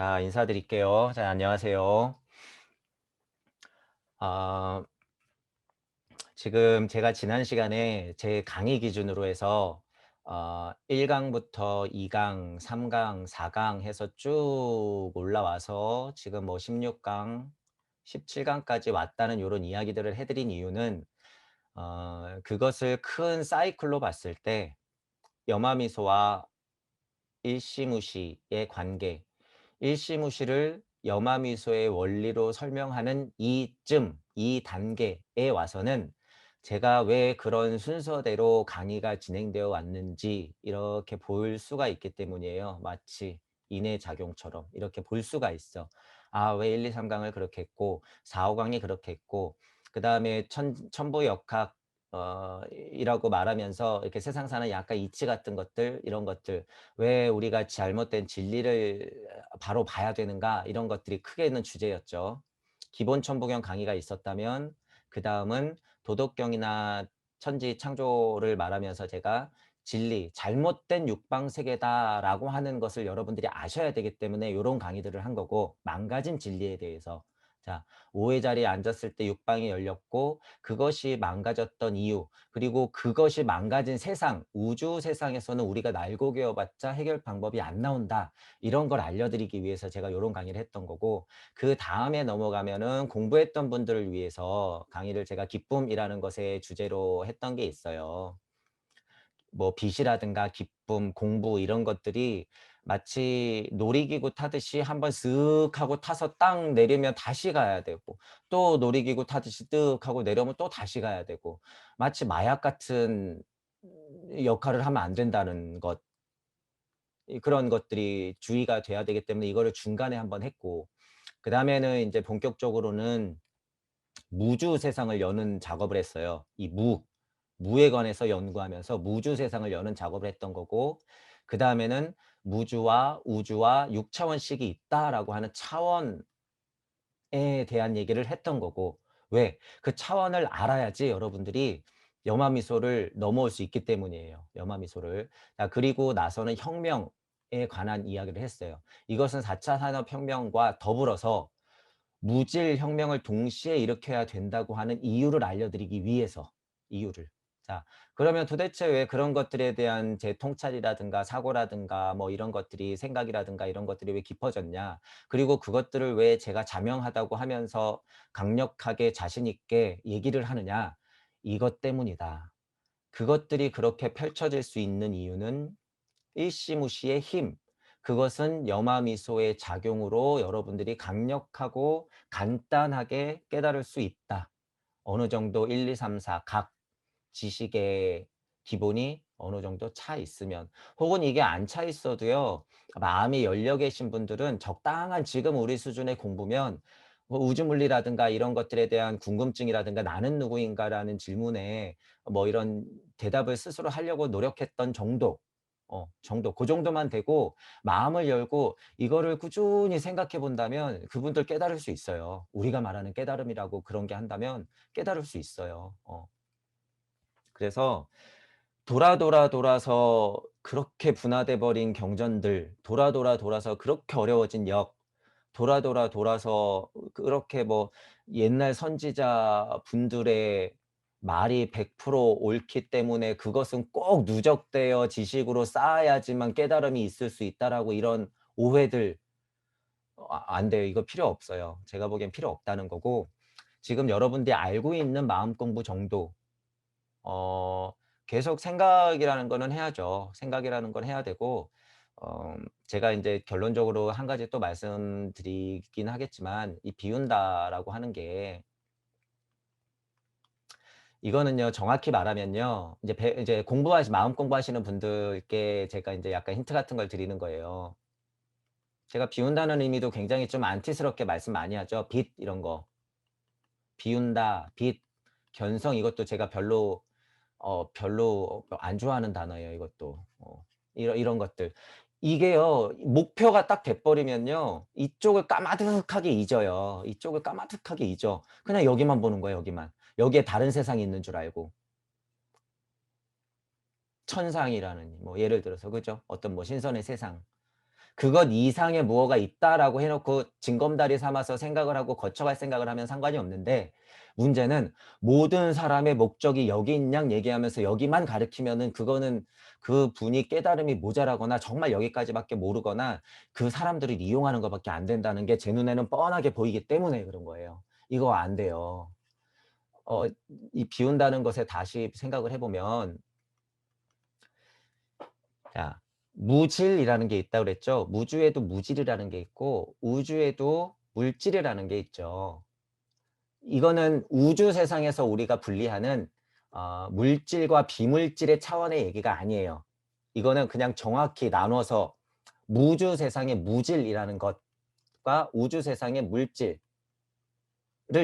자, 인사드릴게요. 자, 안녕하세요. 아, 지금 제가 지난 시간에 제 강의 기준으로 해서 1강부터 2강, 3강, 4강 해서 쭉 올라와서 지금 뭐 16강, 17강까지 왔다는 이런 이야기들을 해드린 이유는 그것을 큰 사이클로 봤을 때 염화미소와 일시무시의 관계, 일시무시를 염화미소의 원리로 설명하는 이쯤, 이 단계에 와서는 제가 왜 그런 순서대로 강의가 진행되어 왔는지 이렇게 볼 수가 있기 때문이에요. 마치 인해작용처럼 이렇게 볼 수가 있어. 아, 왜 1, 2, 3강을 그렇게 했고 4, 5강이 그렇게 했고 그 다음에 천부역학 이라고 말하면서 이렇게 세상 사는 약간 이치 같은 것들 이런 것들 왜 우리가 잘못된 진리를 바로 봐야 되는가 이런 것들이 크게 있는 주제였죠. 기본 천부경 강의가 있었다면 그다음은 도덕경이나 천지 창조를 말하면서 제가 진리, 잘못된 육방세계다라고 하는 것을 여러분들이 아셔야 되기 때문에 이런 강의들을 한 거고 망가진 진리에 대해서 자, 오의 자리에 앉았을 때 육방이 열렸고 그것이 망가졌던 이유 그리고 그것이 망가진 세상, 우주 세상에서는 우리가 날고기어봤자 해결 방법이 안 나온다. 이런 걸 알려드리기 위해서 제가 이런 강의를 했던 거고 그 다음에 넘어가면은 공부했던 분들을 위해서 강의를 제가 기쁨이라는 것의 주제로 했던 게 있어요. 뭐 빚이라든가 기쁨, 공부 이런 것들이 마치 놀이기구 타듯이 한번 쓱 하고 타서 땅 내리면 다시 가야 되고 또 놀이기구 타듯이 뜩 하고 내려오면 또 다시 가야 되고 마치 마약 같은 역할을 하면 안 된다는 것 그런 것들이 주의가 돼야 되기 때문에 이거를 중간에 한번 했고 그다음에는 이제 본격적으로는 무주 세상을 여는 작업을 했어요. 이 무에 관해서 연구하면서 무주 세상을 여는 작업을 했던 거고 그다음에는 무주와 우주와 6차원씩이 있다라고 하는 차원에 대한 얘기를 했던 거고 왜? 그 차원을 알아야지 여러분들이 염화미소를 넘어올 수 있기 때문이에요. 염화미소를. 자, 그리고 나서는 혁명에 관한 이야기를 했어요. 이것은 4차 산업혁명과 더불어서 무질 혁명을 동시에 일으켜야 된다고 하는 이유를 알려드리기 위해서 이유를. 자, 그러면 도대체 왜 그런 것들에 대한 제 통찰이라든가 사고라든가 뭐 이런 것들이 생각이라든가 이런 것들이 왜 깊어졌냐. 그리고 그것들을 왜 제가 자명하다고 하면서 강력하게 자신 있게 얘기를 하느냐. 이것 때문이다. 그것들이 그렇게 펼쳐질 수 있는 이유는 일시무시의 힘, 그것은 염화미소의 작용으로 여러분들이 강력하고 간단하게 깨달을 수 있다. 어느 정도 1, 2, 3, 4 각 지식의 기본이 어느 정도 차 있으면 혹은 이게 안 차 있어도요. 마음이 열려 계신 분들은 적당한 지금 우리 수준의 공부면 뭐 우주물리라든가 이런 것들에 대한 궁금증이라든가 '나는 누구인가.'라는 질문에 뭐 이런 대답을 스스로 하려고 노력했던 정도 정도 그 정도만 되고 마음을 열고 이거를 꾸준히 생각해 본다면 그분들 깨달을 수 있어요. 우리가 말하는 깨달음이라고 그런 게 한다면 깨달을 수 있어요. 그래서 돌아서 그렇게 분화돼 버린 경전들 돌아서 그렇게 어려워진 역 돌아서 그렇게 뭐 옛날 선지자분들의 말이 100% 옳기 때문에 그것은 꼭 누적되어 지식으로 쌓아야지만 깨달음이 있을 수 있다라고 이런 오해들 안 돼요. 이거 필요 없어요. 제가 보기엔 필요 없다는 거고 지금 여러분들이 알고 있는 마음 공부 정도 어 계속 생각이라는 거는 해야죠. 생각이라는 건 해야 되고 제가 인제 결론적으로 한 가지 또 말씀드리긴 하겠지만 이 비운다라고 하는 게 이거는요 정확히 말하면요 이제 마음 공부하시는 분들께 제가 인제 약간 힌트 같은 걸 드리는 거예요. 제가 비운다는 의미도 굉장히 좀 안티스럽게 말씀 많이 하죠. 빛 이런 거. 비운다, 빛, 견성 이것도 제가 별로 안 좋아하는 단어예요 이것도. 이런 것들. 이게요 목표가 딱 돼 버리면요 이쪽을 까마득하게 잊어요. 이쪽을 까마득하게 잊어. 그냥 여기만 보는 거예요 여기만. 여기에 다른 세상이 있는 줄 알고. 천상이라는 뭐 예를 들어서 그죠? 어떤 뭐 신선의 세상. 그것 이상의 무엇가 있다라고 해 놓고 징검다리 삼아서 생각을 하고 거쳐갈 생각을 하면 상관이 없는데, 문제는 모든 사람의 목적이 여기 있냥 얘기하면서 여기만 가리키면은 그거는 그분이 깨달음이 모자라거나 정말 여기까지밖에 모르거나 그 사람들을 이용하는 것 밖에 안 된다는 게 제 눈에는 뻔하게 보이기 때문에 그런 거예요. 이거 안 돼요. 어 이 비운다는 것에 다시 생각을 해 보면, 자, 무질이라는 게 있다고 그랬죠. 무주에도 무질이라는 게 있고 우주에도 물질이라는 게 있죠. 이거는 우주 세상에서 우리가 분리하는 물질과 비물질의 차원의 얘기가 아니에요. 이거는 그냥 정확히 나눠서 무주 세상의 무질이라는 것과 우주 세상의 물질을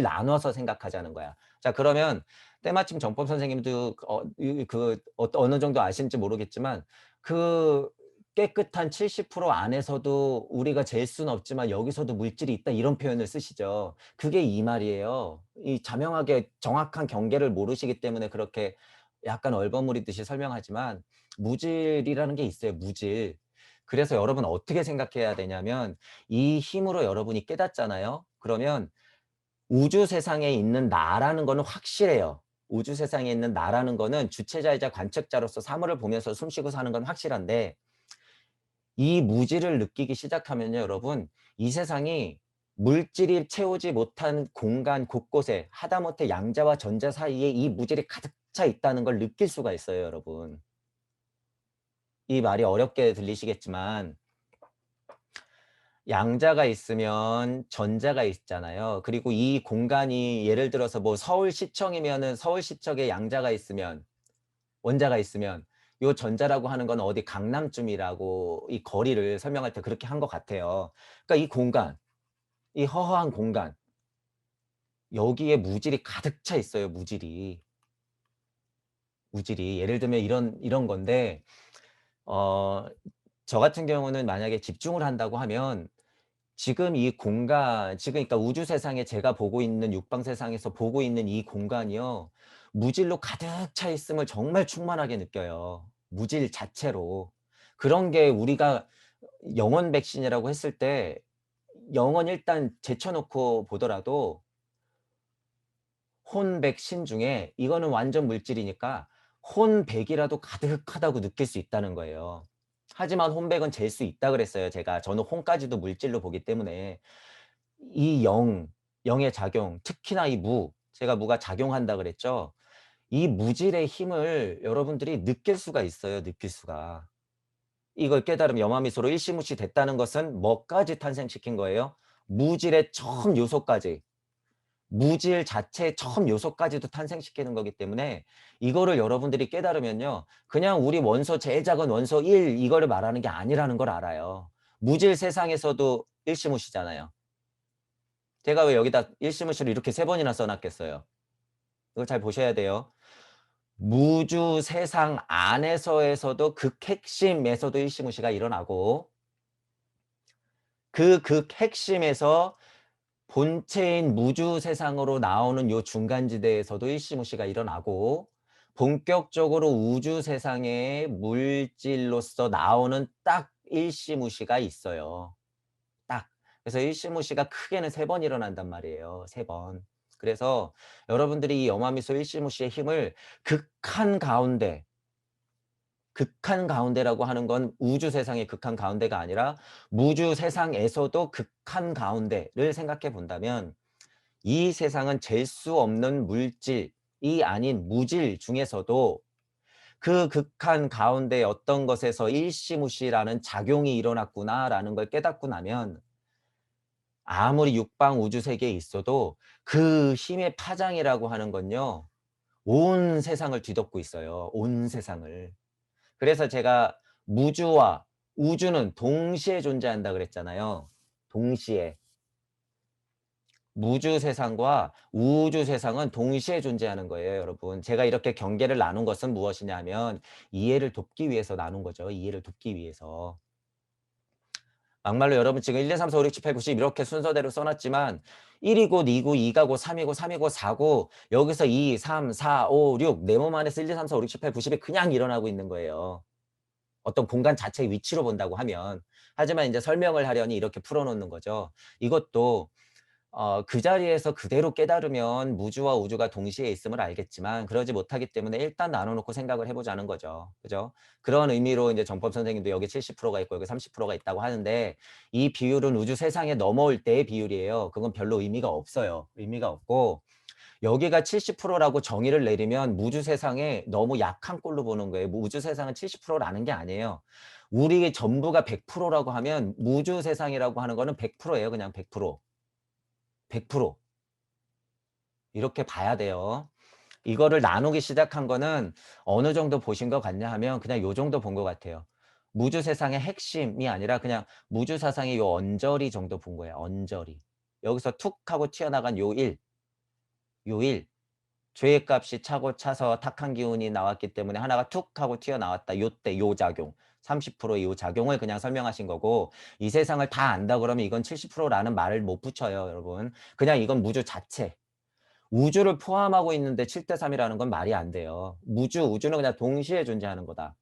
나눠서 생각하자는 거야. 자, 그러면 때마침 정법 선생님도 어느 정도 아실지 모르겠지만, 그 깨끗한 70% 안에서도 우리가 잴 수는 없지만 여기서도 물질이 있다, 이런 표현을 쓰시죠. 그게 이 말이에요. 이 자명하게 정확한 경계를 모르시기 때문에 그렇게 약간 얼버무리듯이 설명하지만, 무질이라는 게 있어요, 무질. 그래서 여러분 어떻게 생각해야 되냐면, 이 힘으로 여러분이 깨닫잖아요. 그러면 우주 세상에 있는 나라는 거는 확실해요. 우주 세상에 있는 나라는 거는 주체자이자 관측자로서 사물을 보면서 숨쉬고 사는 건 확실한데, 이 무지를 느끼기 시작하면요, 여러분, 이 세상이 물질이 채우지 못한 공간 곳곳에 하다못해 양자와 전자 사이에 이 무질이 가득 차 있다는 걸 느낄 수가 있어요, 여러분. 이 말이 어렵게 들리시겠지만, 양자가 있으면 전자가 있잖아요. 그리고 이 공간이 예를 들어서 뭐 서울시청이면은 서울시청에 양자가 있으면, 원자가 있으면, 요 전자라고 하는 건 어디 강남쯤이라고 이 거리를 설명할 때 그렇게 한 것 같아요. 그러니까 이 공간, 이 허허한 공간, 여기에 무질이 가득 차 있어요, 무질이. 무질이. 예를 들면 이런 건데, 어 저 같은 경우는 만약에 집중을 한다고 하면, 지금 이 공간, 지금 그러니까 우주 세상에 제가 보고 있는 육방 세상에서 보고 있는 이 공간이요, 무질로 가득 차 있음을 정말 충만하게 느껴요, 무질 자체로. 그런 게 우리가 영혼 백신이라고 했을 때, 영혼 일단 제쳐 놓고 보더라도 혼, 백, 신 중에 이거는 완전 물질이니까 혼, 백이라도 가득하다고 느낄 수 있다는 거예요. 하지만 혼, 백은 잴 수 있다 그랬어요, 제가. 저는 혼까지도 물질로 보기 때문에. 이 영, 영의 작용, 특히나 이 무, 제가 무가 작용한다 그랬죠. 이 무질의 힘을 여러분들이 느낄 수가 있어요, 느낄 수가. 이걸 깨달으면 염화미소로 일시무시 됐다는 것은 뭐까지 탄생시킨 거예요? 무질의 처음 요소까지, 무질 자체의 처음 요소까지도 탄생시키는 거기 때문에, 이거를 여러분들이 깨달으면요, 그냥 우리 원소 제일 작은 원소 1 이거를 말하는 게 아니라는 걸 알아요. 무질 세상에서도 일시무시잖아요. 제가 왜 여기다 일시무시를 이렇게 세 번이나 써 놨겠어요. 이거 잘 보셔야 돼요. 무주 세상 안에서에서도 극핵심에서도 일시무시가 일어나고, 그 극핵심에서 본체인 무주 세상으로 나오는 요 중간지대에서도 일시무시가 일어나고, 본격적으로 우주 세상의 물질로서 나오는 딱 일시무시가 있어요. 딱. 그래서 일시무시가 크게는 세 번 일어난단 말이에요, 세 번. 그래서 여러분들이 이 염화미소 일시무시의 힘을 극한 가운데, 극한 가운데라고 하는 건 우주 세상의 극한 가운데가 아니라 무주 세상에서도 극한 가운데를 생각해 본다면, 이 세상은 잴 수 없는 물질이 아닌 무질 중에서도 그 극한 가운데 어떤 것에서 일시무시라는 작용이 일어났구나라는 걸 깨닫고 나면, 아무리 육방 우주 세계에 있어도 그 힘의 파장이라고 하는 건요, 온 세상을 뒤덮고 있어요, 온 세상을. 그래서 제가 무주와 우주는 동시에 존재한다 그랬잖아요. 동시에. 무주 세상과 우주 세상은 동시에 존재하는 거예요, 여러분. 제가 이렇게 경계를 나눈 것은 무엇이냐 하면, 이해를 돕기 위해서 나눈 거죠, 이해를 돕기 위해서. 막말로 여러분 지금 1, 2, 3, 4, 5, 6, 7, 8, 9, 10 이렇게 순서대로 써 놨지만, 1 이고 2 고 2 가고 3 이고 3 이고 4 고, 여기서 2, 3, 4, 5, 6 내 몸 안에서 1, 2, 3, 4, 5, 6, 7, 8, 9, 10이 그냥 일어나고 있는 거예요, 어떤 공간 자체의 위치로 본다고 하면. 하지만 이제 설명을 하려니 이렇게 풀어 놓는 거죠. 이것도 그 자리에서 그대로 깨달으면 무주와 우주가 동시에 있음을 알겠지만 그러지 못하기 때문에 일단 나눠 놓고 생각을 해 보자는 거죠. 그죠? 그런 의미로 이제 정법 선생님도 여기 70%가 있고 여기 30%가 있다고 하는데 이 비율은 우주 세상에 넘어올 때의 비율이에요. 그건 별로 의미가 없어요. 의미가 없고 여기가 70%라고 정의를 내리면 무주 세상에 너무 약한 꼴로 보는 거예요. 우주 세상은 70%라는 게 아니에요. 우리 전부가 100%라고 하면 무주 세상이라고 하는 거는 100%예요. 그냥 100%. 100%. 이렇게 봐야 돼요. 이거를 나누기 시작한 거는 어느 정도 보신 것 같냐 하면 그냥 요 정도 본 것 같아요. 무주 세상의 핵심이 아니라 그냥 무주 사상의 요 언저리 정도 본 거예요. 언저리. 여기서 툭 하고 튀어나간 요 1, 요 1. 죄값이 차고 차서 탁한 기운이 나왔기 때문에 하나가 툭 하고 튀어나왔다. 요때 요 작용. 30%의 요 작용을 그냥 설명하신 거고 이 세상을 다 안다 그러면 이건 70%라는 말을 못 붙여요, 여러분. 그냥 이건 무주 자체. 우주를 포함하고 있는데 7대 3이라는 건 말이 안 돼요. 우주는 그냥 동시에 존재하는 거다.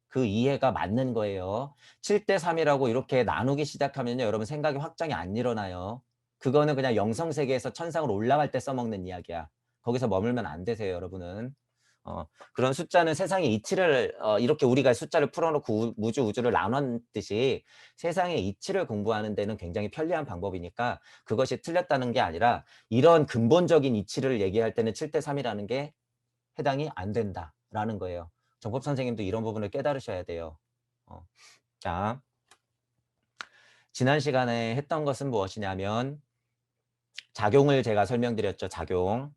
그 이해가 맞는 거예요. 7대 3이라고 이렇게 나누기 시작하면요. 여러분 생각이 확장이 안 일어나요. 그거는 그냥 영성 세계에서 천상으로 올라갈 때 써먹는 이야기야. 거기서 머물면 안 되세요, 여러분은. 어, 그런 숫자는 세상의 이치를 이렇게 우리가 숫자를 풀어놓고 우주를 나눴듯이 세상의 이치를 공부하는 데는 굉장히 편리한 방법이니까 그것이 틀렸다는 게 아니라 이런 근본적인 이치를 얘기할 때는 7대 3이라는 게 해당이 안 된다라는 거예요. 정법 선생님도 이런 부분을 깨달으셔야 돼요. 어, 자, 지난 시간에 했던 것은 무엇이냐면 작용을 제가 설명드렸죠. 작용.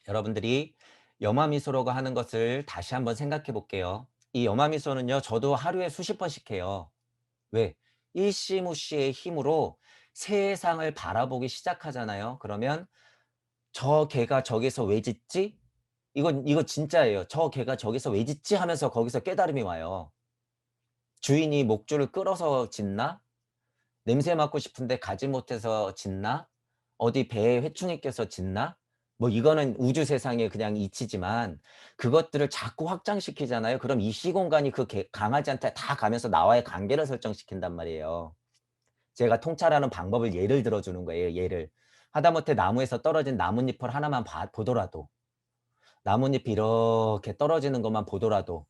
여러분들이 염화미소라고 하는 것을 다시 한번 생각해 볼게요. 이 염화미소는요. 저도 하루에 수십 번씩 해요. 왜? 일시무시의 힘으로 세상을 바라보기 시작하잖아요. 그러면 저 개가 저기서 왜 짖지? 이거 진짜예요. 저 개가 저기서 왜 짖지? 하면서 거기서 깨달음이 와요. 주인이 목줄을 끌어서 짖나? 냄새 맡고 싶은데 가지 못해서 짖나? 어디 배에 회충이 껴서 짖나? 뭐 이거는 우주 세상의 그냥 이치지만 그것들을 자꾸 확장시키잖아요. 그럼 이 시공간이 그 강아지한테 다 가면서 나와의 관계를 설정시킨단 말이에요. 제가 통찰하는 방법을 예를 들어주는 거예요. 예를. 하다못해 나무에서 떨어진 나뭇잎을 하나만 보더라도 나뭇잎이 이렇게 떨어지는 것만 보더라도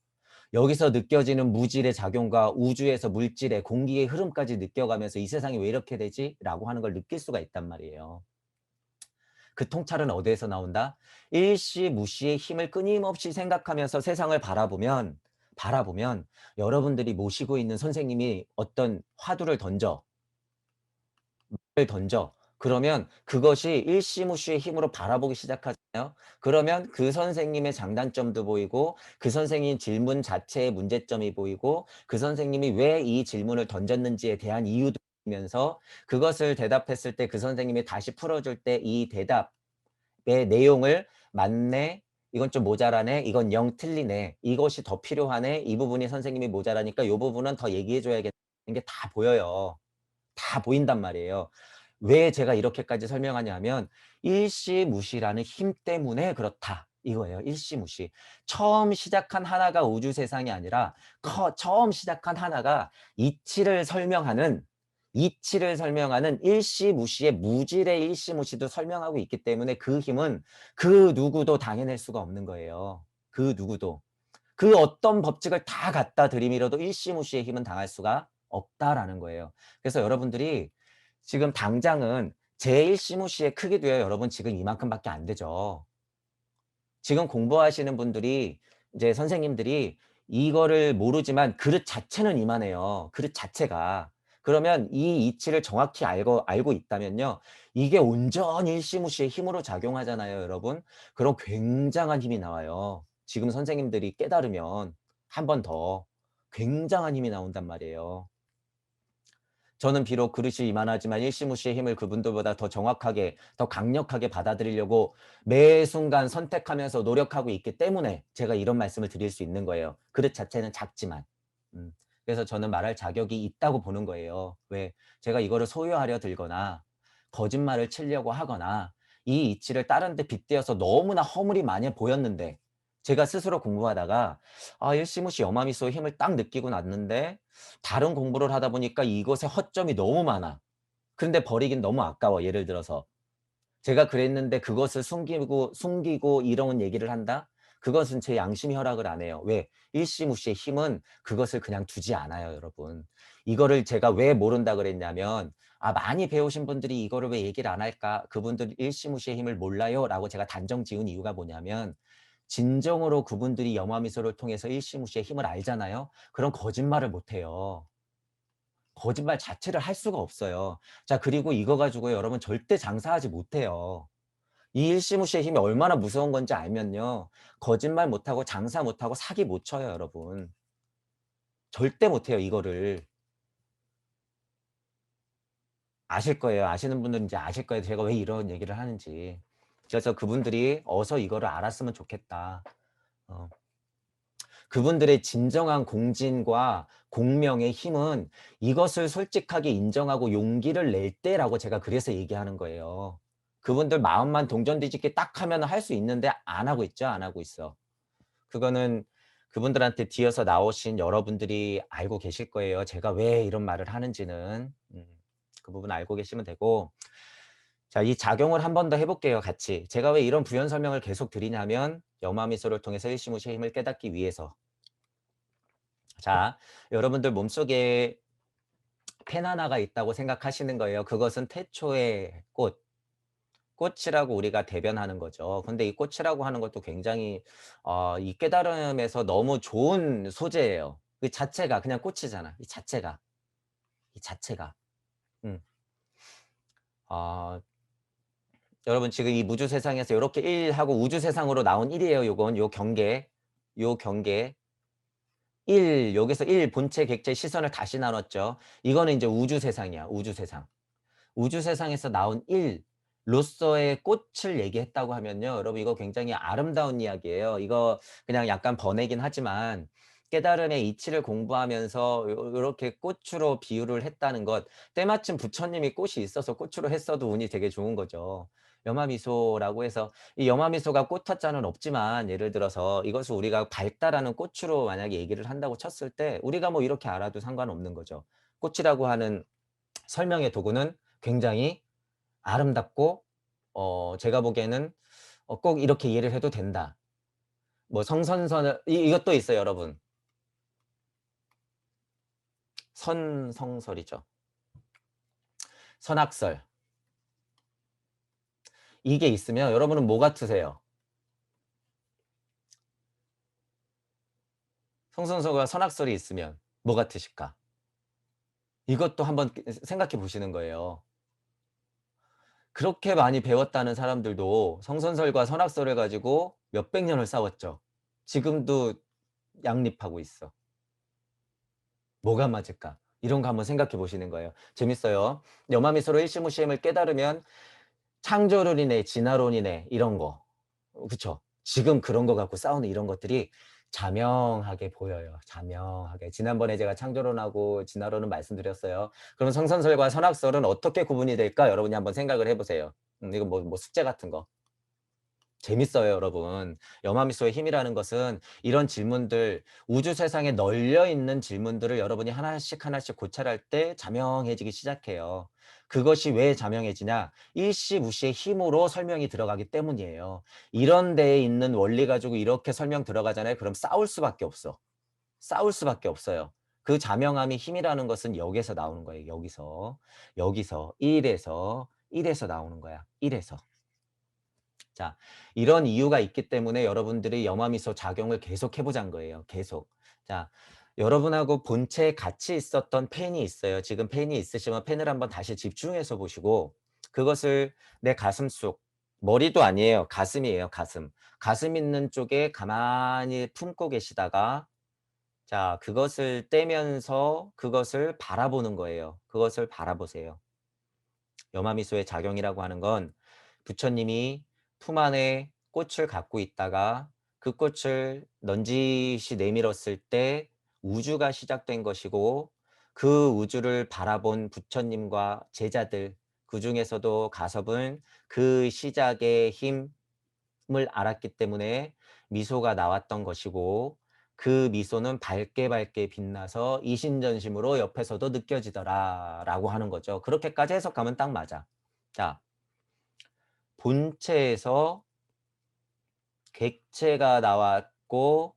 여기서 느껴지는 무질의 작용과 우주에서 물질의 공기의 흐름까지 느껴가면서 이 세상이 왜 이렇게 되지? 라고 하는 걸 느낄 수가 있단 말이에요. 그 통찰은 어디에서 나온다? 일시무시의 힘을 끊임없이 생각하면서 세상을 바라보면 여러분들이 모시고 있는 선생님이 어떤 화두를 던져. 그러면 그것이 일시무시의 힘으로 바라보기 시작하잖아요. 그러면 그 선생님의 장단점도 보이고 그 선생님 질문 자체의 문제점이 보이고 그 선생님이 왜 이 질문을 던졌는지에 대한 이유도 보이면서 그것을 대답했을 때 그 선생님이 다시 풀어줄 때 이 대답의 내용을 맞네, 이건 좀 모자라네, 이건 영 틀리네, 이것이 더 필요하네, 이 부분이 선생님이 모자라니까 이 부분은 더 얘기해 줘야겠는 게 다 보여요. 다 보인단 말이에요. 왜 제가 이렇게까지 설명하냐면 일시무시라는 힘 때문에 그렇다 이거예요. 일시무시. 처음 시작한 하나가 우주 세상이 아니라 처음 시작한 하나가 이치를 설명하는 일시무시의 무질의 일시무시도 설명하고 있기 때문에 그 힘은 그 누구도 당해낼 수가 없는 거예요. 그 누구도. 그 어떤 법칙을 다 갖다 들이밀어도 일시무시의 힘은 당할 수가 없다라는 거예요. 그래서 여러분들이 지금 당장은 제1시무시의 크기도요. 여러분 지금 이만큼밖에 안 되죠. 지금 공부하시는 분들이 이제 선생님들이 이거를 모르지만 그릇 자체는 이만해요. 그릇 자체가. 그러면 이 이치를 정확히 알고 있다면요. 이게 온전히 일시무시의 힘으로 작용하잖아요, 여러분. 그럼 굉장한 힘이 나와요. 지금 선생님들이 깨달으면 한 번 더 굉장한 힘이 나온단 말이에요. 저는 비록 그릇이 이만하지만 일시무시의 힘을 그분들보다 더 정확하게, 더 강력하게 받아들이려고 매 순간 선택하면서 노력하고 있기 때문에 제가 이런 말씀을 드릴 수 있는 거예요. 그릇 자체는 작지만. 음. 그래서 저는 말할 자격이 있다고 보는 거예요. 왜? 제가 이거를 소유하려 들거나 거짓말을 치려고 하거나 이 이치를 다른 데 빗대어서 너무나 허물이 많이 보였는데 제가 스스로 공부하다가 일시무시 여마미소의 힘을 딱 느끼고 났는데 다른 공부를 하다 보니까 이것에 허점이 너무 많아. 그런데 버리긴 너무 아까워. 예를 들어서 제가 그랬는데 그것을 숨기고 이런 얘기를 한다? 그것은 제 양심이 허락을 안 해요. 왜? 일시무시의 힘은 그것을 그냥 두지 않아요, 여러분. 이거를 제가 왜 모른다 그랬냐면 많이 배우신 분들이 이거를 왜 얘기를 안 할까? 그분들 일시무시의 힘을 몰라요라고 제가 단정 지은 이유가 뭐냐면 진정으로 그분들이 염화미소를 통해서 일시무시의 힘을 알잖아요. 그럼 거짓말을 못 해요. 거짓말 자체를 할 수가 없어요. 자, 그리고 이거 가지고 여러분 절대 장사하지 못해요. 이 일시무시의 힘이 얼마나 무서운 건지 알면요. 거짓말 못하고 장사 못하고 사기 못 쳐요, 여러분. 절대 못해요, 이거를. 아실 거예요. 아시는 분들은 이제 아실 거예요. 제가 왜 이런 얘기를 하는지. 그래서 그분들이 어서 이거를 알았으면 좋겠다. 어. 그분들의 진정한 공진과 공명의 힘은 이것을 솔직하게 인정하고 용기를 낼 때라고 제가 그래서 얘기하는 거예요. 그분들 마음만 동전 뒤집기 딱 하면 할 수 있는데 안 하고 있죠. 안 하고 있어. 그거는 그분들한테 뒤에서 나오신 여러분들이 알고 계실 거예요. 제가 왜 이런 말을 하는지는. 그 부분 알고 계시면 되고. 자, 이 작용을 한 번 더 해 볼게요, 같이. 제가 왜 이런 부연 설명을 계속 드리냐면 염화미소를 통해서 일시무시의 힘을 깨닫기 위해서. 자, 여러분들 몸속에 펜 하나가 있다고 생각하시는 거예요. 그것은 태초의 꽃, 꽃이라고 우리가 대변하는 거죠. 근데 이 꽃이라고 하는 것도 굉장히 이 깨달음에서 너무 좋은 소재예요. 그 자체가 그냥 꽃이잖아. 이 자체가. 이 자체가. 음. 어, 여러분 지금 이 무주 세상에서 요렇게 1 하고 우주 세상으로 나온 1 이에요. 요건 요 경계. 요 경계. 1 여기서 1 본체, 객체, 시선을 다시 나눴죠. 이거는 이제 우주 세상이야. 우주 세상. 우주 세상에서 나온 1 로서의 꽃을 얘기했다고 하면요. 여러분 이거 굉장히 아름다운 이야기예요. 이거 그냥 약간 번외긴 하지만 깨달음의 이치를 공부하면서 요렇게 꽃으로 비유를 했다는 것. 때마침 부처님이 꽃이 있어서 꽃으로 했어도 운이 되게 좋은 거죠. 염화미소라고 해서 이 염화미소가 꽃화자는 없지만 예를 들어서 이것을 우리가 밝다라는 꽃으로 만약에 얘기를 한다고 쳤을 때 우리가 뭐 이렇게 알아도 상관없는 거죠. 꽃이라고 하는 설명의 도구는 굉장히 아름답고 제가 보기에는 꼭 이렇게 이해를 해도 된다. 뭐 성선설을 이것도 있어요, 여러분. 선성설이죠. 선악설. 이게 있으면 여러분은 뭐 같으세요? 성선설과 선악설이 있으면 뭐 같으실까? 이것도 한번 생각해 보시는 거예요. 그렇게 많이 배웠다는 사람들도 성선설과 선악설을 가지고 몇백 년을 싸웠죠. 지금도 양립하고 있어. 뭐가 맞을까? 이런 거 한번 생각해 보시는 거예요. 재밌어요. 여마미소로 일시무시임을 깨달으면 창조론이네, 진화론이네 이런 거. 그쵸? 지금 그런 거 갖고 싸우는 이런 것들이 자명하게 보여요. 자명하게. 지난번에 제가 창조론하고 진화론은 말씀드렸어요. 그럼 성선설과 선악설은 어떻게 구분이 될까? 여러분이 한번 생각을 해 보세요. 이거 뭐 숙제 같은 거. 재밌어요, 여러분. 여마미소의 힘이라는 것은 이런 질문들, 우주 세상에 널려 있는 질문들을 여러분이 하나씩 하나씩 고찰할 때 자명해지기 시작해요. 그것이 왜 자명해지냐? 일시무시의 힘으로 설명이 들어가기 때문이에요. 이런 데에 있는 원리 가지고 이렇게 설명 들어가잖아요. 그럼 싸울 수밖에 없어. 싸울 수밖에 없어요. 그 자명함이 힘이라는 것은 여기서 나오는 거예요. 여기서. 여기서 1에서 나오는 거야. 1에서. 자, 이런 이유가 있기 때문에 여러분들이 염화미소 작용을 계속 해보자는 거예요. 계속. 자, 여러분하고 본체에 같이 있었던 펜이 있어요. 지금 펜이 있으시면 펜을 한번 다시 집중해서 보시고 그것을 내 가슴 속, 머리도 아니에요. 가슴이에요. 가슴. 가슴 있는 쪽에 가만히 품고 계시다가 자, 그것을 떼면서 그것을 바라보는 거예요. 그것을 바라보세요. 염화미소의 작용이라고 하는 건 부처님이 품 안에 꽃을 갖고 있다가 그 꽃을 넌지시 내밀었을 때 우주가 시작된 것이고 그 우주를 바라본 부처님과 제자들 그중에서도 가섭은 그 시작의 힘을 알았기 때문에 미소가 나왔던 것이고 그 미소는 밝게 밝게 빛나서 이신전심으로 옆에서도 느껴지더라 라고 하는 거죠. 그렇게까지 해석하면 딱 맞아. 자, 본체에서 객체가 나왔고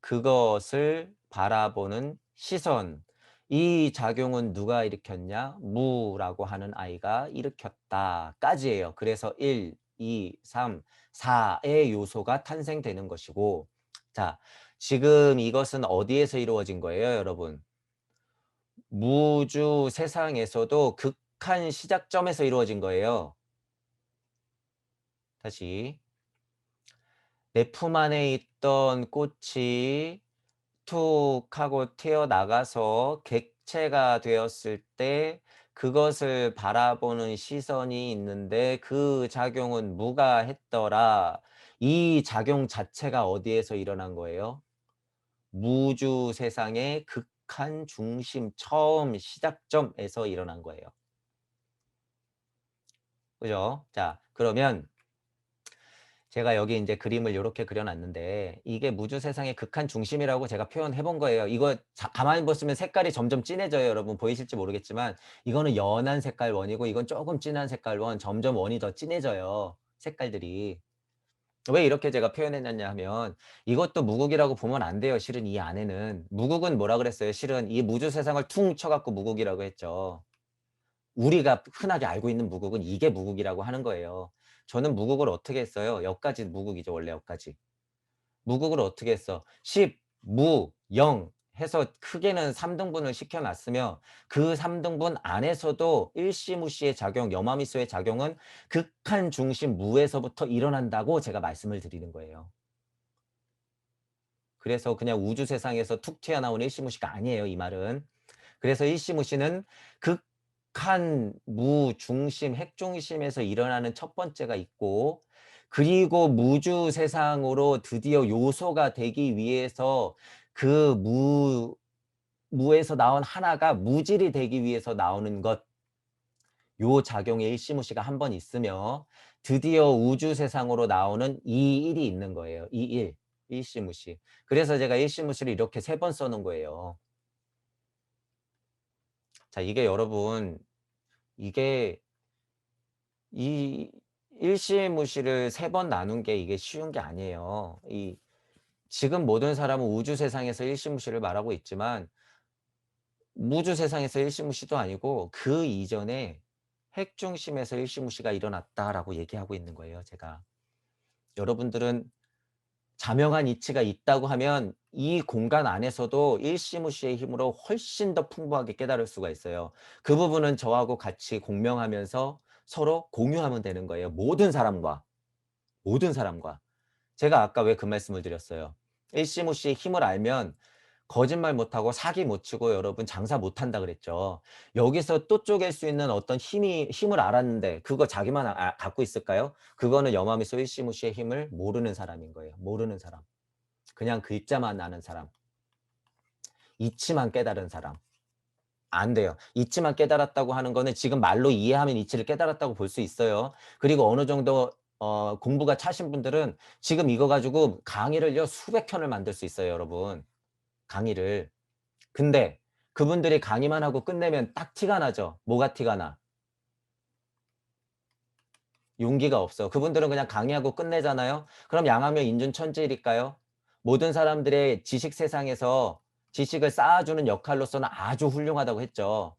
그것을 바라보는 시선. 이 작용은 누가 일으켰냐? 무라고 하는 아이가 일으켰다. 까지예요. 그래서 1, 2, 3, 4의 요소가 탄생되는 것이고 자, 지금 이것은 어디에서 이루어진 거예요, 여러분? 무주 세상에서도 극한 시작점에서 이루어진 거예요. 다시. 내 품 안에 있던 꽃이 툭 하고 튀어나가서 객체가 되었을 때 그것을 바라보는 시선이 있는데 그 작용은 무가 했더라. 이 작용 자체가 어디에서 일어난 거예요? 무주 세상의 극한 중심 처음 시작점에서 일어난 거예요. 그죠? 자, 그러면 제가 여기 이제 그림을 요렇게 그려 놨는데 이게 무주 세상의 극한 중심이라고 제가 표현해 본 거예요. 이거 가만히 보시면 색깔이 점점 진해져요. 여러분 보이실지 모르겠지만 이거는 연한 색깔 원이고 이건 조금 진한 색깔 원, 점점 원이 더 진해져요. 색깔들이. 왜 이렇게 제가 표현해놨냐 하면 이것도 무국이라고 보면 안 돼요. 실은 이 안에는. 무국은 뭐라 그랬어요? 실은 이 무주 세상을 퉁 쳐갖고 무국이라고 했죠. 우리가 흔하게 알고 있는 무국은 이게 무국이라고 하는 거예요. 저는 무국을 어떻게 했어요? 여기까지 무국이죠. 원래 여기까지. 무국을 어떻게 했어? 10, 무, 0 해서 크게는 3등분을 시켜놨으며 그 3등분 안에서도 일시무시의 작용, 염화미소의 작용은 극한 중심 무에서부터 일어난다고 제가 말씀을 드리는 거예요. 그래서 그냥 우주 세상에서 툭 튀어나온 일시무시가 아니에요. 이 말은. 그래서 일시무시는 극한 무중심, 핵중심에서 일어나는 첫 번째가 있고 그리고 무주 세상으로 드디어 요소가 되기 위해서 그 무에서 나온 하나가 무질이 되기 위해서 나오는 것, 요 작용의 일시무시가 한 번 있으며 드디어 우주 세상으로 나오는 이 일이 있는 거예요. 이 일, 일시무시. 그래서 제가 일시무시를 이렇게 3번 써놓은 거예요. 자, 이게 여러분, 이게 이 일시무시를 3번 나눈 게 이게 쉬운 게 아니에요. 지금 모든 사람은 우주 세상에서 일시무시를 말하고 있지만 무주 세상에서 일시무시도 아니고 그 이전에 핵중심에서 일시무시가 일어났다라고 얘기하고 있는 거예요, 제가. 여러분들은 자명한 이치가 있다고 하면 이 공간 안에서도 일시무시의 힘으로 훨씬 더 풍부하게 깨달을 수가 있어요. 그 부분은 저하고 같이 공명하면서 서로 공유하면 되는 거예요. 모든 사람과. 모든 사람과. 제가 아까 왜 그 말씀을 드렸어요. 일시무시의 힘을 알면 거짓말 못하고 사기 못 치고 여러분 장사 못한다 그랬죠. 여기서 또 쪼갤 수 있는 어떤 힘을 알았는데 그거 자기만 갖고 있을까요? 그거는 염화미소 일시무시의 힘을 모르는 사람인 거예요. 모르는 사람. 그냥 글자만 아는 사람. 이치만 깨달은 사람. 안 돼요. 이치만 깨달았다고 하는 거는 지금 말로 이해하면 이치를 깨달았다고 볼 수 있어요. 그리고 어느 정도 공부가 차신 분들은 지금 이거 가지고 강의를요 수백 편을 만들 수 있어요, 여러분. 강의를. 근데 그분들이 강의만 하고 끝내면 딱 티가 나죠. 뭐가 티가 나? 용기가 없어. 그분들은 그냥 강의하고 끝내잖아요. 그럼 양하면 인준천지일까요? 모든 사람들의 지식 세상에서 지식을 쌓아주는 역할로서는 아주 훌륭하다고 했죠.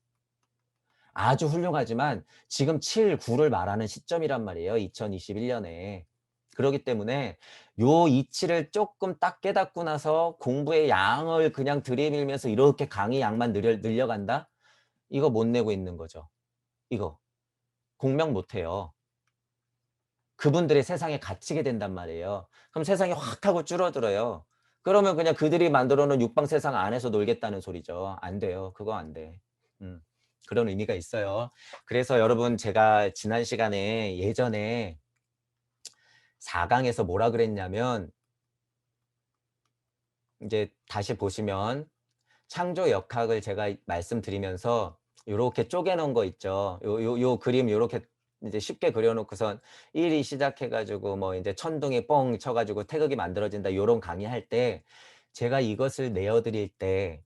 아주 훌륭하지만 지금 7, 9를 말하는 시점이란 말이에요. 2021년에. 그렇기 때문에 요 이치를 조금 딱 깨닫고 나서 공부의 양을 그냥 들이밀면서 이렇게 강의 양만 늘려간다? 이거 못 내고 있는 거죠. 이거. 공명 못 해요. 그분들의 세상에 갇히게 된단 말이에요. 그럼 세상이 확 하고 줄어들어요. 그러면 그냥 그들이 만들어 놓은 육방 세상 안에서 놀겠다는 소리죠. 안 돼요. 그거 안 돼. 음. 그런 의미가 있어요. 그래서 여러분 제가 지난 시간에 예전에 4강에서 뭐라 그랬냐면 이제 다시 보시면 창조 역학을 제가 말씀드리면서 요렇게 쪼개 놓은 거 있죠. 요 그림 요렇게 이제 쉽게 그려 놓고선 1이 시작해 가지고 뭐 인제 천둥이 뻥 쳐 가지고 태극이 만들어진다 요런 강의할 때 제가 이것을 내어 드릴 때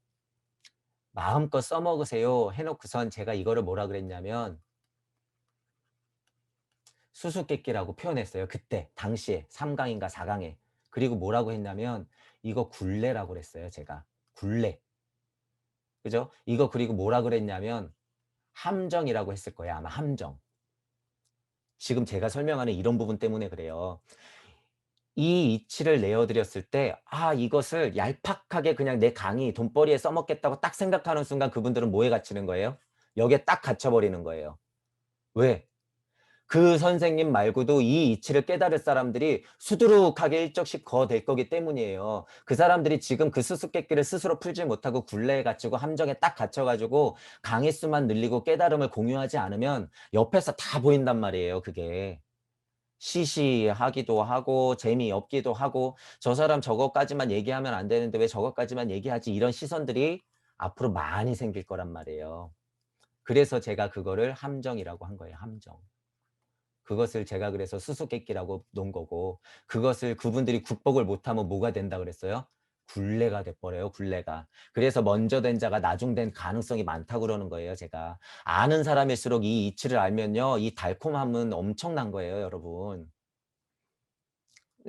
"마음껏 써 먹으세요." 해 놓고선 제가 이거를 뭐라 그랬냐면 수수께끼라고 표현했어요 그때 당시에 3 강인가 4 강에. 그리고 뭐라고 했냐면 이거 굴레라고 그랬어요 제가. 굴레. 그죠? 이거 그리고 뭐라 그랬냐면 함정이라고 했을 거예요 아마 함정. 지금 제가 설명하는 이런 부분 때문에 그래요. 이 이치를 내어 드렸을 때 이것을 얄팍하게 그냥 내 강의 돈벌이에 써먹겠다고 딱 생각하는 순간 그분들은 뭐에 갇히는 거예요? 여기에 딱 갇혀 버리는 거예요. 왜? 그 선생님 말고도 이 이치를 깨달을 사람들이 수두룩하게 일적씩 될 거기 때문이에요. 그 사람들이 지금 그 수수께끼를 스스로 풀지 못하고 굴레에 갇히고 함정에 딱 갇혀 가지고 강의 수만 늘리고 깨달음을 공유하지 않으면 옆에서 다 보인단 말이에요 그게. 시시하기도 하고 재미없기도 하고 '저 사람 저것까지만 얘기하면 안 되는데 왜 저것까지만 얘기하지?' 이런 시선들이 앞으로 많이 생길 거란 말이에요. 그래서 제가 그거를 함정이라고 한 거예요 함정. 그것을 제가 그래서 수수께끼라고 놓은 거고 그것을 그분들이 극복을 못하면 뭐가 된다 그랬어요? 굴레가 돼 버려요 굴레가. 그래서 먼저 된 자가 나중 된 가능성이 많다고 그러는 거예요 제가. 아는 사람일수록 이 이치를 알면요. 이 달콤함은 엄청난 거예요 여러분.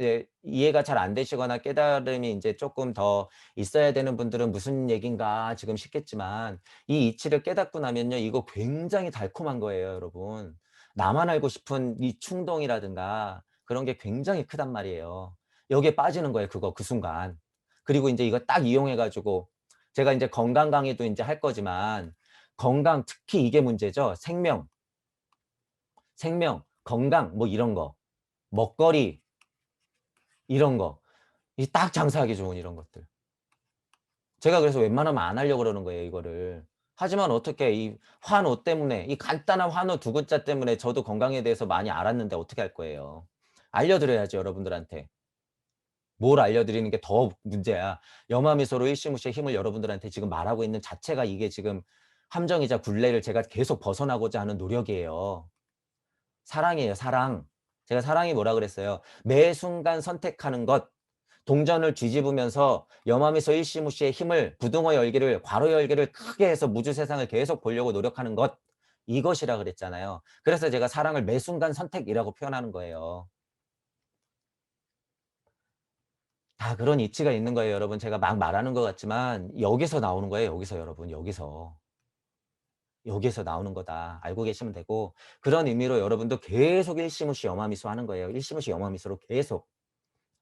예. 이해가 잘 안 되시거나 깨달음이 인제 쪼끔 더 있어야 되는 분들은 '무슨 얘긴가.' 지금 싶겠지만 이 이치를 깨닫고 나면요. 이거 굉장히 달콤한 거예요 여러분. 나만 알고 싶은 이 충동이라든가 그런 게 굉장히 크단 말이에요. 여기에 빠지는 거예요 그거 그 순간. 그리고 인제 이거 딱 이용해 가지고 제가 인제 건강 강의도 인제 할 거지만 건강 특히 이게 문제죠. 생명, 건강 뭐 이런 거. 먹거리 이런 거. 이 딱 장사하기 좋은 이런 것들. 제가 그래서 웬만하면 안 하려고 그러는 거예요 이거를. 하지만 어떻게 이 환호 때문에 이 간단한 환호 두 글자 때문에 저도 건강에 대해서 많이 알았는데 어떻게 할 거예요. 알려 드려야죠 여러분들한테. 뭘 알려 드리는 게 더 문제야. 염화미소로 일시무시의 힘을 여러분들한테 지금 말하고 있는 자체가 이게 지금 함정이자 굴레를 제가 계속 벗어나고자 하는 노력이에요. 사랑이에요 사랑. 제가 사랑이 뭐라 그랬어요. 매 순간 선택하는 것. 동전을 뒤집으면서 염화미소 일시무시의 힘을 부등호 열기를 괄호 열기를 크게 해서 무주 세상을 계속 보려고 노력하는 것 이것이라 그랬잖아요. 그래서 제가 사랑을 매 순간 선택이라고 표현하는 거예요. 다 그런 이치가 있는 거예요 여러분. 제가 막 말하는 것 같지만 여기서 나오는 거예요 여기서 여러분 여기서. 여기에서 나오는 거다. 알고 계시면 되고 그런 의미로 여러분도 계속 일시무시 염화미소 하는 거예요. 일시무시 염화미소로 계속.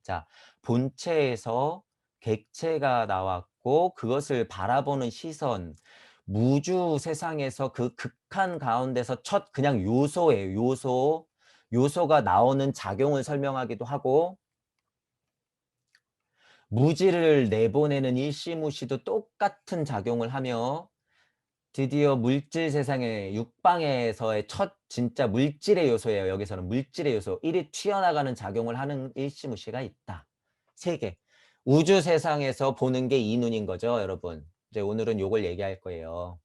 자, 본체에서 객체가 나왔고 그것을 바라보는 시선, 무주 세상에서 그 극한 가운데서 첫 그냥 요소예요. 요소. 요소가 나오는 작용을 설명하기도 하고 무지를 내보내는 일시무시도 똑같은 작용을 하며 드디어 물질 세상의 육방에서의 첫 진짜 물질의 요소예요. 여기서는 물질의 요소. 1이 튀어나가는 작용을 하는 일시무시가 있다. 3 개. 우주 세상에서 보는 게 이 눈인 거죠, 여러분. 이제 오늘은 요걸 얘기할 거예요.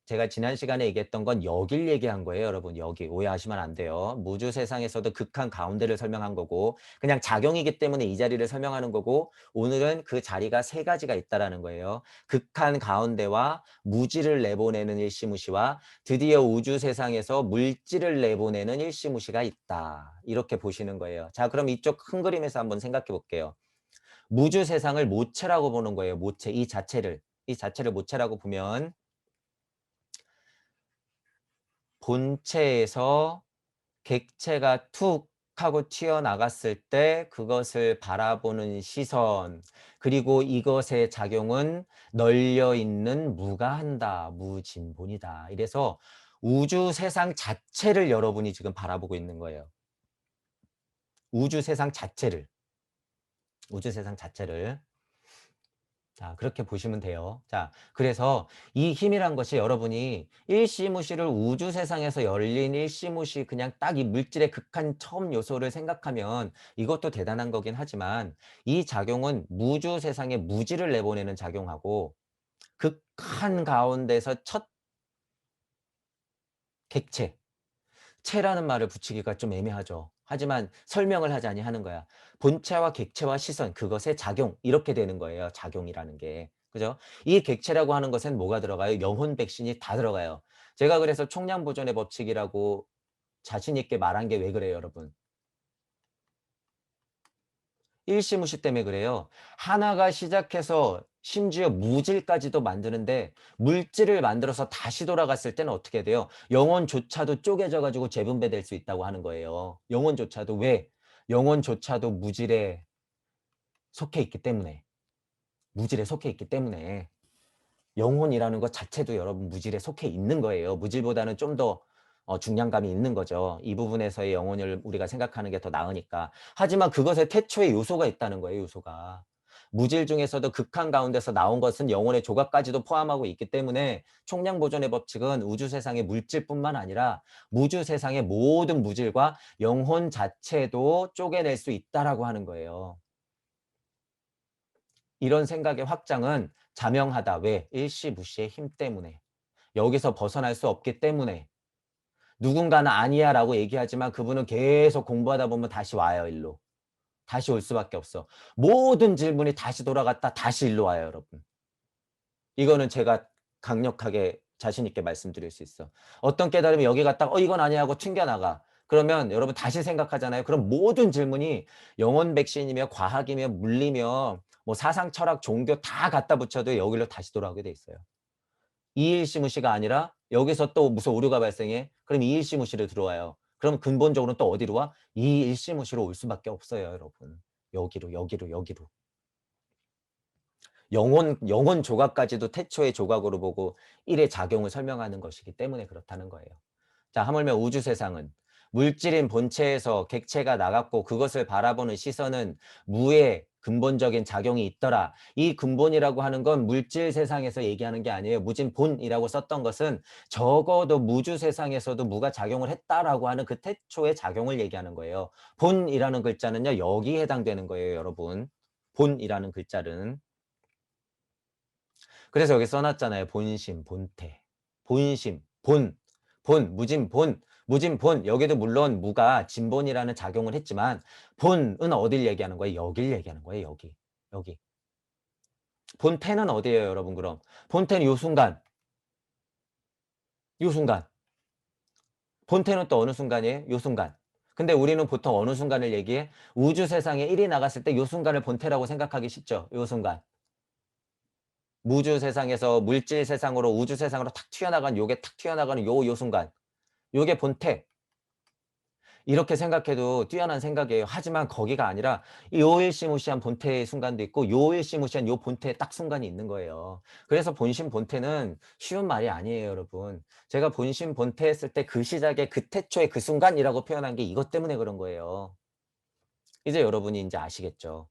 제가 지난 시간에 얘기했던 건 여길 얘기한 거예요, 여러분. 여기. 오해하시면 안 돼요. 무주 세상에서도 극한 가운데를 설명한 거고 그냥 작용이기 때문에 이 자리를 설명하는 거고 오늘은 그 자리가 3 가지가 있다라는 거예요. 극한 가운데와 무지를 내보내는 일시무시와 드디어 우주 세상에서 물질을 내보내는 일시무시가 있다. 이렇게 보시는 거예요. 자, 그럼 이쪽 큰 그림에서 한번 생각해 볼게요. 무주 세상을 모체라고 보는 거예요, 모체. 이 자체를. 이 자체를 모체라고 보면 본체에서 객체가 툭 하고 튀어나갔을 때 그것을 바라보는 시선 그리고 이것의 작용은 널려 있는 무가 한다. 무진본이다. 이래서 우주 세상 자체를 여러분이 지금 바라보고 있는 거예요. 우주 세상 자체를. 우주 세상 자체를. 자, 그렇게 보시면 돼요. 자, 그래서 이 힘이란 것이 여러분이 일시무시를 우주 세상에서 열린 일시무시 그냥 딱 이 물질의 극한 처음 요소를 생각하면 이것도 대단한 거긴 하지만 이 작용은 무주 세상에 무지를 내보내는 작용하고 극한 가운데서 첫 객체 체라는 말을 붙이기가 좀 애매하죠. 하지만 설명을 하자니 하는 거야. 본체와 객체와 시선, 그것의 작용 이렇게 되는 거예요. 작용이라는 게. 그죠? 이 객체라고 하는 것엔 뭐가 들어가요? 영혼 백신이 다 들어가요. 제가 그래서 총량 보존의 법칙이라고 자신 있게 말한 게 왜 그래요, 여러분? 일시무시 때문에 그래요. 하나가 시작해서 심지어 무질까지도 만드는데 물질을 만들어서 다시 돌아갔을 때는 어떻게 돼요? 영혼조차도 쪼개져 가지고 재분배될 수 있다고 하는 거예요. 영혼조차도. 왜? 영혼조차도 무질에 속해 있기 때문에. 무질에 속해 있기 때문에. 영혼이라는 것 자체도 여러분 무질에 속해 있는 거예요. 무질보다는 좀 더 중량감이 있는 거죠. 이 부분에서의 영혼을 우리가 생각하는 게 더 나으니까. 하지만 그것에 태초의 요소가 있다는 거예요, 요소가. 무질 중에서도 극한 가운데서 나온 것은 영혼의 조각까지도 포함하고 있기 때문에 총량 보존의 법칙은 우주 세상의 물질뿐만 아니라 무주 세상의 모든 무질과 영혼 자체도 쪼개낼 수 있다라고 하는 거예요. 이런 생각의 확장은 자명하다. 왜? 일시무시의 힘 때문에. 여기서 벗어날 수 없기 때문에. 누군가는 아니야 라고 얘기하지만 그분은 계속 공부하다 보면 다시 와요, 일로. 다시 올 수밖에 없어. 모든 질문이 다시 돌아갔다 다시 일로 와요, 여러분. 이거는 제가 강력하게 자신 있게 말씀드릴 수 있어. 어떤 깨달음이 여기 갔다가 이건 아니야 하고 튕겨나가. 그러면 여러분 다시 생각하잖아요. 그럼 모든 질문이 영혼 백신이며 과학이며 물리며 뭐 사상, 철학, 종교 다 갖다 붙여도 여기로 다시 돌아오게 돼 있어요. 이일시무시가 아니라 여기서 또 무슨 오류가 발생해? 그럼 이일시무시로 들어와요. 그럼 근본적으로는 또 어디로 와? 이일시무시로 올 수밖에 없어요, 여러분. 여기로, 여기로, 여기로. 영혼 조각까지도 태초의 조각으로 보고 일의 작용을 설명하는 것이기 때문에 그렇다는 거예요. 자, 하물며 우주 세상은 물질인 본체에서 객체가 나갔고 그것을 바라보는 시선은 무의 근본적인 작용이 있더라. 이 근본이라고 하는 건 물질 세상에서 얘기하는 게 아니에요. 무진 본이라고 썼던 것은 적어도 무주 세상에서도 무가 작용을 했다라고 하는 그 태초의 작용을 얘기하는 거예요. 본이라는 글자는요, 여기에 해당되는 거예요, 여러분. 본이라는 글자는. 그래서 여기 써놨잖아요. 본심, 본태. 본심, 무진 본, 무진 본. 여기도 물론 무가 진본이라는 작용을 했지만 본은 어딜 얘기하는 거예요? 여길 얘기하는 거예요. 여기. 여기. 본태는 어디예요, 여러분 그럼? 본태는 요 순간. 요 순간. 본태는 또 어느 순간이에요? 요 순간. 근데 우리는 보통 어느 순간을 얘기해? 우주 세상에 1이 나갔을 때 요 순간을 본태라고 생각하기 쉽죠? 요 순간. 무주 세상에서 물질 세상으로 우주 세상으로 탁 튀어나간 요게 탁 튀어나가는 요 순간. 요게 본태. 이렇게 생각해도 뛰어난 생각이에요. 하지만 거기가 아니라 요 일시무시한 본태의 순간도 있고 요 일시무시한 요 본태의 딱 순간이 있는 거예요. 그래서 본심 본태는 쉬운 말이 아니에요, 여러분. 제가 본심 본태 했을 때 그 시작의 그 태초의 그 순간이라고 표현한 게 이것 때문에 그런 거예요. 이제 여러분이 인제 아시겠죠.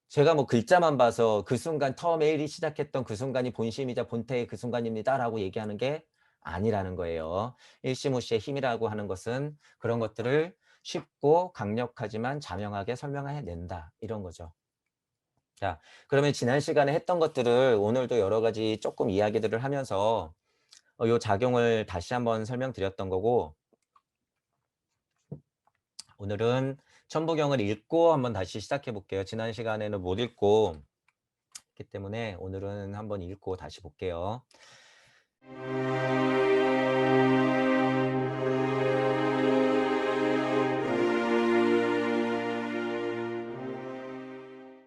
제가 뭐 글자만 봐서 그 순간 처음에 일이 시작했던 그 순간이 본심이자 본태의 그 순간입니다라고 얘기하는 게 아니라는 거예요. 일시무시의 힘이라고 하는 것은 그런 것들을 쉽고 강력하지만 자명하게 설명해낸다. 이런 거죠. 자, 그러면 지난 시간에 했던 것들을 오늘도 여러 가지 조금 이야기들을 하면서 요 작용을 다시 한번 설명드렸던 거고 오늘은 천부경을 읽고 한번 다시 시작해 볼게요. 지난 시간에는 못 읽고 있기 때문에 오늘은 한번 읽고 다시 볼게요.